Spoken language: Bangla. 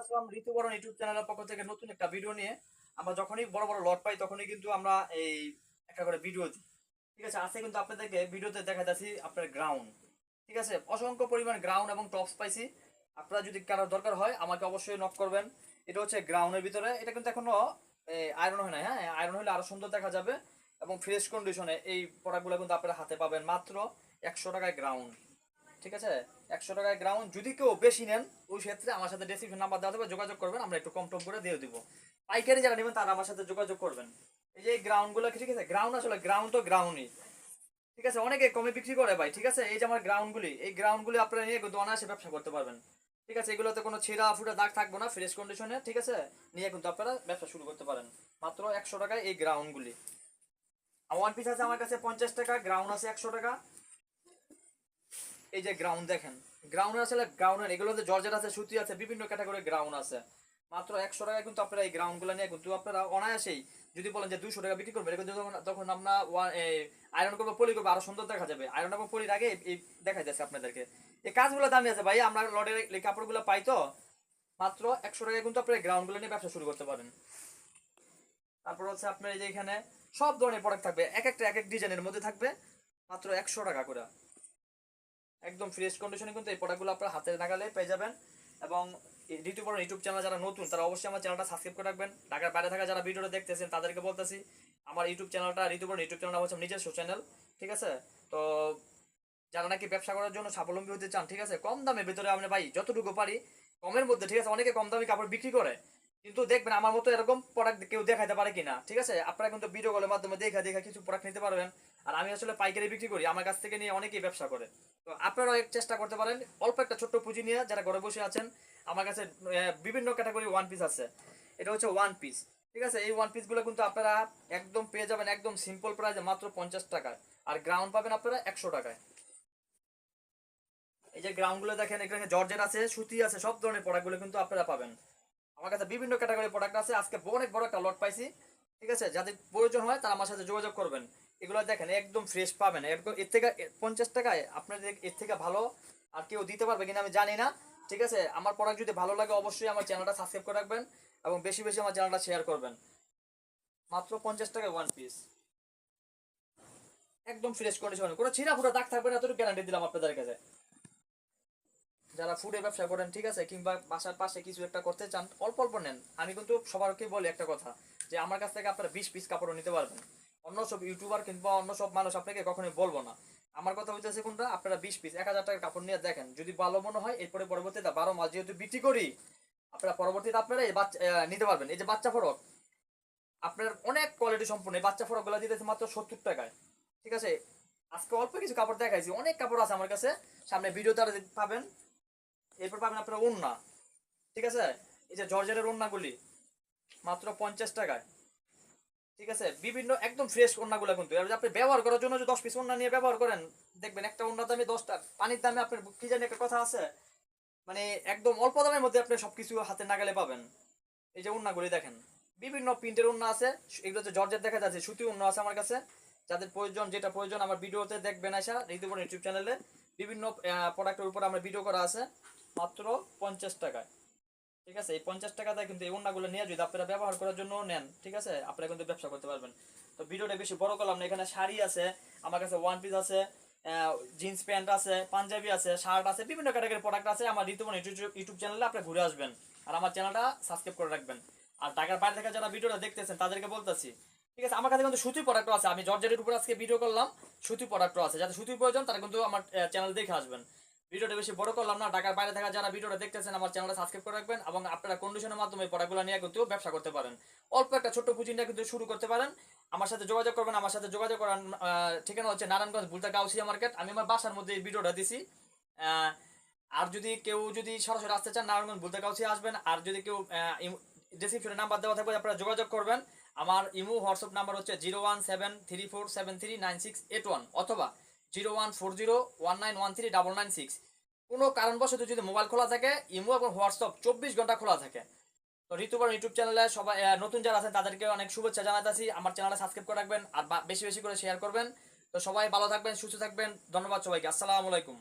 আসলাম ঋতুবরণ ইউটিউব চ্যানেলের পক্ষ থেকে নতুন একটা ভিডিও নিয়ে। আমরা যখনই বড় বড় লট পাই তখনই কিন্তু আমরা এই একটা করে ভিডিও দিই। ঠিক আছে, আজকে কিন্তু আপনাদেরকে ভিডিওতে দেখাইতেছি আপনার গ্রাউন্ড। ঠিক আছে, অসংখ্য পরিমাণ গ্রাউন্ড এবং টপস পাইছি। আপনারা যদি কারোর দরকার হয় আমাকে অবশ্যই নক করবেন। এটা হচ্ছে গ্রাউন্ডের ভিতরে, এটা কিন্তু এখনো আয়রন হয় না। হ্যাঁ, আয়রন হলে আরো সুন্দর দেখা যাবে এবং ফ্রেশ কন্ডিশনে এই প্রোডাক্টগুলো কিন্তু আপনারা হাতে পাবেন মাত্র 100 টাকায় গ্রাউন্ড। ঠিক আছে, 100 টাকায় গ্রাউন্ড। যদি কেউ বেশি নেন ওই ক্ষেত্রে আমার সাথে ডেসক্রিপশন নাম্বার দেওয়া থাকবে, যোগাযোগ করবেন, আমরা একটু কম টম করে দিয়ে দিব। পাইকারি যারা নেবেন তারা আমার সাথে যোগাযোগ করবেন। এই যে গ্রাউন্ড গুলো, ঠিক আছে, গ্রাউন্ড আসলে গ্রাউন্ড তো গ্রাউন্ডই। ঠিক আছে, অনেকে কমে বিক্রি করে ভাই। ঠিক আছে, এই যে আমার গ্রাউন্ডগুলি, এই গ্রাউন্ডগুলি আপনারা নিয়ে কিন্তু অনায়াসে ব্যবসা করতে পারবেন। ঠিক আছে, এগুলোতে কোনো ছেঁড়া ফুটা দাগ থাকবে না, ফ্রেশ কন্ডিশনে। ঠিক আছে, নিয়ে কিন্তু আপনারা ব্যবসা শুরু করতে পারেন মাত্র 100 টাকায় এই গ্রাউন্ডগুলি। ওয়ান পিস আছে আমার কাছে 50 টাকা, গ্রাউন্ড আছে 100 টাকা। এই যে গ্রাউন্ড দেখেন, গ্রাউন্ড আসলে গ্রাউন্ডের এগুলোতে জর্জেট আছে, সুতি আছে, বিভিন্ন ক্যাটাগরি গ্রাউন্ড আছে। মাত্র 100 টাকায় কিন্তু আপনারা এই গ্রাউন্ড গুলো নিয়ে কিন্তু আপনারা অনায়াসেই, যদি বলেন যে 200 টাকা বিক্রি করবেন, কিন্তু তখন আমরা আয়রন করবো, পলি করবো, আরো সুন্দর দেখা যাবে। আয়রন এবং পলির আগে এই দেখাই যাচ্ছে আপনাদেরকে। এই কাজগুলো দামি আছে ভাই, আমরা লটের এই কাপড়গুলো পাই তো। মাত্র 100 টাকায় কিন্তু আপনার গ্রাউন্ড গুলো নিয়ে ব্যবসা শুরু করতে পারেন। তারপর হচ্ছে আপনার এই যে এখানে সব ধরনের প্রোডাক্ট থাকবে, এক একটা এক এক ডিজাইনের মধ্যে থাকবে, মাত্র 100 টাকা করে। একদম ফ্রেশ কন্ডিশনে কিন্তু এই প্রোডাক্টগুলো আপনার হাতে নাগালে পেয়ে যাবেন। এবং ঋতুপর্ণ ইউটিউব চ্যানেল যারা নতুন তারা অবশ্যই আমার চ্যানেলটা সাবস্ক্রাইব করে রাখবেন। ঢাকার বাইরে থাকা যারা ভিডিওটা দেখতেছেন তাদেরকে বলতেছি, আমার ইউটিউব চ্যানেলটা ঋতুপর্ণ ইউটিউব চ্যানেলটা হচ্ছে নিজস্ব চ্যানেল। ঠিক আছে, তো যারা নাকি ব্যবসা করার জন্য স্বাবলম্বী হতে চান, ঠিক আছে, কম দামের ভিতরে আমরা ভাই যতটুকু পারি কমের মধ্যে। ঠিক আছে, অনেকে কম দামে কাপড় বিক্রি করে, কিন্তু দেখবেন আমার মতো এরকম প্রোডাক্ট কেউ দেখাতে পারে কিনা। ঠিক আছে, আপনারা কিন্তু ভিডিও কলের মাধ্যমে দেখা দেখা কিছু প্রোডাক্ট নিতে পারবেন। আর আমি আসলে পাইকারি বিক্রি করি, আমার কাছ থেকে নিয়ে অনেকেই ব্যবসা করে। তো আপনারাও এক চেষ্টা করতে পারেন, অল্প একটা ছোট্ট পুঁজি নিয়ে যারা ঘরে বসে আছেন। আমার কাছে বিভিন্ন ক্যাটাগরি ওয়ান পিস আছে। এটা হচ্ছে ওয়ান পিস। ঠিক আছে, এই ওয়ান পিস গুলো কিন্তু আপনারা একদম পেয়ে যাবেন একদম সিম্পল প্রাইসে মাত্র 50 টাকায়। আর গ্রাউন্ড পাবেন আপনারা 100 টাকায়। এই যে গ্রাউন্ড গুলো দেখেন, এখানে জর্জেট আছে, সুতি আছে, সব ধরনের প্রোডাক্ট গুলো কিন্তু আপনারা পাবেন। আমার কাছে বিভিন্ন ক্যাটাগরি প্রোডাক্ট আছে, আজকে অনেক বড় একটা লট পাইছি। ঠিক আছে, যাদের প্রয়োজন হয় তারা আমার সাথে যোগাযোগ করবেন। এগুলো দেখেন একদম ফ্রেশ পাবেন, একদম এর থেকে 50 টাকায় আপনাদের এর থেকে ভালো আর কেউ দিতে পারবে কিনা আমি জানি না। ঠিক আছে, আমার প্রোডাক্ট যদি ভালো লাগে অবশ্যই আমার চ্যানেলটা সাবস্ক্রাইব করে রাখবেন এবং বেশি বেশি আমার চ্যানেলটা শেয়ার করবেন। মাত্র 50 টাকায় ওয়ান পিস, একদম ফ্রেশ কন্ডিশনে, কোনো ছিঁড়া ফুটা দাগ থাকবে না, এতটুকু গ্যারান্টি দিলাম আপনাদের কাছে। যারা ফুডের ব্যবসা করেন, ঠিক আছে, কিংবা বাসার পাশে কিছু একটা করতে চান, অল্প অল্প নেন। আমি কিন্তু সবারকে বলি একটা কথা, যে আমার কাছ থেকে আপনারা 20 পিস কাপড়ও নিতে পারবেন। অন্য সব ইউটিউবার কিংবা অন্য সব মানুষ আপনাকে কখনোই বলবো না। আমার কথা হইতেছে কোনটা, আপনারা 20 পিস 1000 টাকার কাপড় নিয়ে দেখেন, যদি ভালো মনে হয় এরপরে পরবর্তীতে 12 মাস যেহেতু বিক্রি করি, আপনারা পরবর্তীতে আপনারা এই বাচ্চা নিতে পারবেন। এই যে বাচ্চা ফরক, আপনার অনেক কোয়ালিটি সম্পূর্ণ এই বাচ্চা ফরক গুলা দিতেছে মাত্র 70 টাকায়। ঠিক আছে, আজকে অল্প কিছু কাপড় দেখাইছি, অনেক কাপড় আছে আমার কাছে, সামনে ভিডিওতে আরো পাবেন। এরপর পাবেন আপনারা ওড়না। ঠিক আছে, এই যে জর্জেটের ওড়নাগুলি মাত্র 50 টাকায়। ঠিক আছে, বিভিন্ন একদম ফ্রেশ ওড়নাগুলো কিন্তু, এবার আপনি ব্যবহার করার জন্য যে 10 পিস ওড়না নিয়ে ব্যবহার করেন, দেখবেন একটা ওড়নার দামে 10টা পানির দামে। আপনার কি জানি একটা কথা আছে, মানে একদম অল্প দামের মধ্যে আপনি সবকিছু হাতে নাগালে পাবেন। এই যে ওড়নাগুলি দেখেন, বিভিন্ন প্রিন্টের ওড়না আছে, এগুলো হচ্ছে জর্জেট দেখা যাচ্ছে, সুতি ওড়না আছে আমার কাছে। যাদের প্রয়োজন, যেটা প্রয়োজন আমার ভিডিওতে দেখবেন আসা ঋতুপর্ণ ইউটিউব চ্যানেলে বিভিন্ন প্রোডাক্টের উপর আমরা ভিডিও করা আছে মাত্র 50 টাকায়। ঠিক আছে, এই 50 টাকাতে কিন্তু এই ওড়নাগুলো নিয়ে যদি আপনারা ব্যবহার করার জন্য নেন, ঠিক আছে, আপনারা কিন্তু ব্যবসা করতে পারবেন। তো ভিডিওটা বেশি বড় করলাম না, এখানে শাড়ি আছে আমার কাছে, ওয়ান পিস আছে, জিন্স প্যান্ট আছে, পাঞ্জাবি আছে, শার্ট আছে, বিভিন্ন ক্যাটাগরির প্রোডাক্ট আছে। আমার ঋতুপর্ণ ইউটিউব চ্যানেলে আপনি ঘুরে আসবেন আর আমার চ্যানেলটা সাবস্ক্রাইব করে রাখবেন। আর ঢাকার বাইরে থেকে যারা ভিডিওটা দেখতেছেন তাদেরকে বলতেছি, ঠিক আছে, আমার কাছে কিন্তু সুতি প্রোডাক্টও আছে। আমি জর্জেটের উপর আজকে ভিডিও করলাম, সুতি প্রোডাক্টও আছে। যাদের সুতির প্রয়োজন তারা কিন্তু আমার চ্যানেল দেখে আসবেন। ভিডিওটা বেশি বড় করলাম না, ঢাকার বাইরে থাকা যারা ভিডিওটা দেখতেছেন আমার চ্যানেলটা সাবস্ক্রাইব করে রাখবেন এবং আপনারা কন্ডিশনের মাধ্যমে প্রোডাক্টগুলো নিয়ে কিন্তু ব্যবসা করতে পারেন। অল্প একটা ছোট্ট পুঁজি নিয়ে কিন্তু শুরু করতে পারেন। আমার সাথে যোগাযোগ করবেন। আমার সাথে যোগাযোগ করার ঠিকানা হচ্ছে নারায়ণগঞ্জ বুলতা গাউসিয়া মার্কেট। আমি আমার বাসার মধ্যে এই ভিডিওটা দিছি। আহ, আর যদি কেউ যদি সরাসরি আসতে চান, নারায়ণগঞ্জ বুলতা গাউসিয়া আসবেন। আর যদি কেউ ডেসক্রিপশনে নাম্বার দেওয়া থাকবে, আপনারা যোগাযোগ করবেন। আমার ইমো হোয়াটসঅ্যাপ নাম্বার হচ্ছে 01734739681 অথবা 01401913996। কোনো কারণবশত যদি মোবাইল খোলা থাকে, ইমো এবং হোয়াটসঅ্যাপ 24 ঘন্টা খোলা থাকে। তো ঋতুপর্ণ ইউটিউব চ্যানেলে সবাই নতুন যারা আছেন তাদেরকে অনেক শুভেচ্ছা জানাতেছি। আমার চ্যানেলটা সাবস্ক্রাইব করে রাখবেন আর বেশি বেশি করে শেয়ার করবেন। তো সবাই ভালো থাকবেন, সুস্থ থাকবেন। ধন্যবাদ সবাইকে, আসসালামু আলাইকুম।